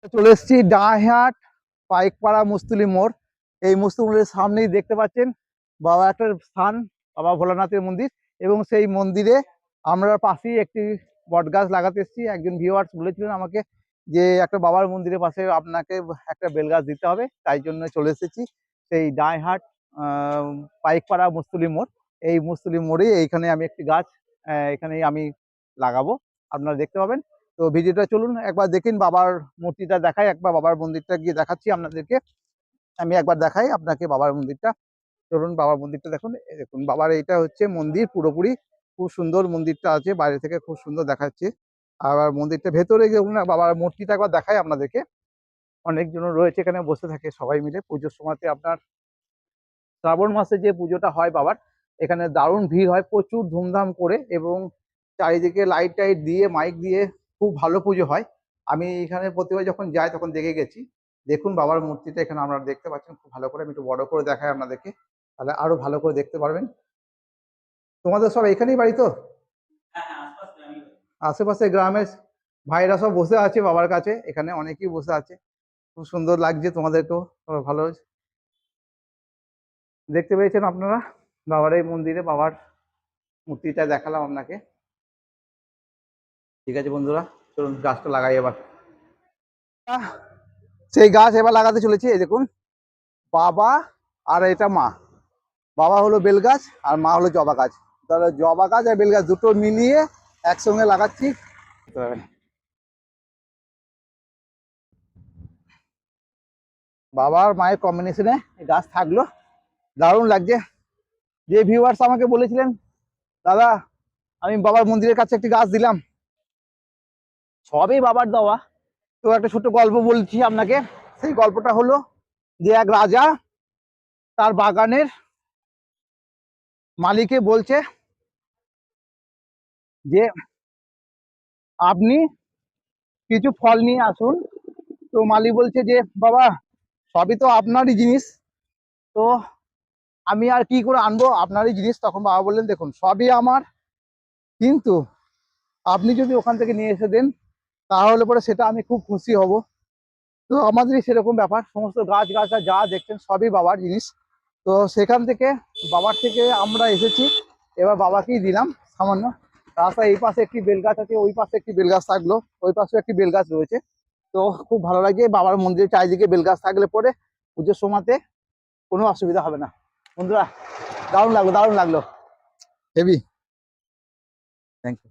চলে এসেছি ডাঁহাট পাইকপাড়া মুস্তুলি মোড়। এই মুস্তুলি মোড়ের সামনেই দেখতে পাচ্ছেন বাবা একটা স্থান, বাবা ভোলানাথের মন্দির। এবং সেই মন্দিরে আমরা পাশেই একটি বট গাছ লাগাতে এসেছি। একজন ভিউয়ার্স বলেছিলেন আমাকে যে একটা বাবার মন্দিরের পাশে আপনাকে একটা বেল গাছ দিতে হবে, তাই জন্য চলে এসেছি সেই ডাঁহাট পাইকপাড়া মুস্তুলি মোড়। এই মুস্তুলি মোড়ে এইখানে আমি একটি গাছ এখানেই আমি লাগাবো, আপনারা দেখতে পাবেন। তো ভিডিওটা চলুন একবার দেখুন, বাবার মূর্তিটা দেখাই, একবার বাবার মন্দিরটা গিয়ে দেখাচ্ছি আপনাদেরকে। আমি একবার দেখাই আপনাকে বাবার মন্দিরটা। চলুন বাবার মন্দিরটা দেখুন। এই দেখুন বাবার এইটা হচ্ছে মন্দির পুরোপুরি। খুব সুন্দর মন্দিরটা আছে, বাইরে থেকে খুব সুন্দর দেখাচ্ছে। আবার মন্দিরটা ভেতরে গেলে না, বাবার মূর্তিটা একবার দেখাই আপনাদেরকে। অনেকজন রয়েছে এখানে বসে থাকে সবাই মিলে পুজোর সময়তে। আপনার শ্রাবণ মাসে যে পুজোটা হয় বাবার, এখানে দারুণ ভিড় হয়, প্রচুর ধুমধাম করে, এবং চারিদিকে লাইট টাইট দিয়ে মাইক দিয়ে খুব ভালো পুজো হয়। আমি এখানে প্রতিবার যখন যাই তখন দেখে গেছি। দেখুন বাবার মূর্তিটা এখানে আপনারা দেখতে পাচ্ছেন খুব ভালো করে। আমি একটু বড় করে দেখাই আপনাদেরকে, তাহলে আরো ভালো করে দেখতে পারবেন। তোমাদের সব এখানেই বাড়ি তো? আশেপাশে গ্রামের ভাইরা সব বসে আছে বাবার কাছে, এখানে অনেকেই বসে আছে। খুব সুন্দর লাগছে, তোমাদেরকেও ভালো দেখতে পেয়েছেন আপনারা বাবার এই মন্দিরে বাবার মূর্তিটা দেখালাম আপনাকে। ঠিক আছে বন্ধুরা, চলুন গাছটা লাগাই এবার। সেই গাছ এবার লাগাতে চলেছি। এই দেখুন বাবা আর এটা মা। বাবা হলো বেল গাছ আর মা হলো জবা গাছ। তাহলে জবা গাছ আর বেল গাছ দুটো মিলিয়ে একসঙ্গে লাগাচ্ছি। বাবার মায়ের কম্বিনেশনে গাছ থাকলো, দারুণ লাগছে। যে ভিউয়ার্স আমাকে বলেছিলেন দাদা আমি বাবার মন্দিরের কাছে একটি গাছ দিলাম, সবই বাবার দেওয়া। তো একটা ছোট্ট গল্প বলছি আপনাকে। সেই গল্পটা হলো যে এক রাজা তার বাগানের মালিককে বলছে যে আপনি কিছু ফল নিয়ে আসুন। তো মালিক বলছে যে বাবা সবই তো আপনারই জিনিস, তো আমি আর কি করে আনবো আপনারই জিনিস। তখন বাবা বললেন দেখুন সবই আমার, কিন্তু আপনি যদি ওখান থেকে নিয়ে এসে দেন তাহলে পরে সেটা আমি খুব খুশি হব। তো আমাদেরই সেরকম ব্যাপার, সমস্ত গাছ গাছরা যা দেখছেন সবই বাবার জিনিস। তো সেখান থেকে বাবার থেকে আমরা এসেছি, এবার বাবাকেই দিলাম সামান্য। রাস্তায় এই পাশে একটি বেল গাছ আছে, ওই পাশে একটি বেল গাছ থাকলো, ওই পাশে একটি বেল গাছ রয়েছে। তো খুব ভালো লাগে বাবার মন্দিরের চারিদিকে বেল গাছ থাকলে পরে পুজোর সময়তে কোনো অসুবিধা হবে না। বন্ধুরা দারুণ লাগলো, দারুণ লাগলো, হেভি। Thank you.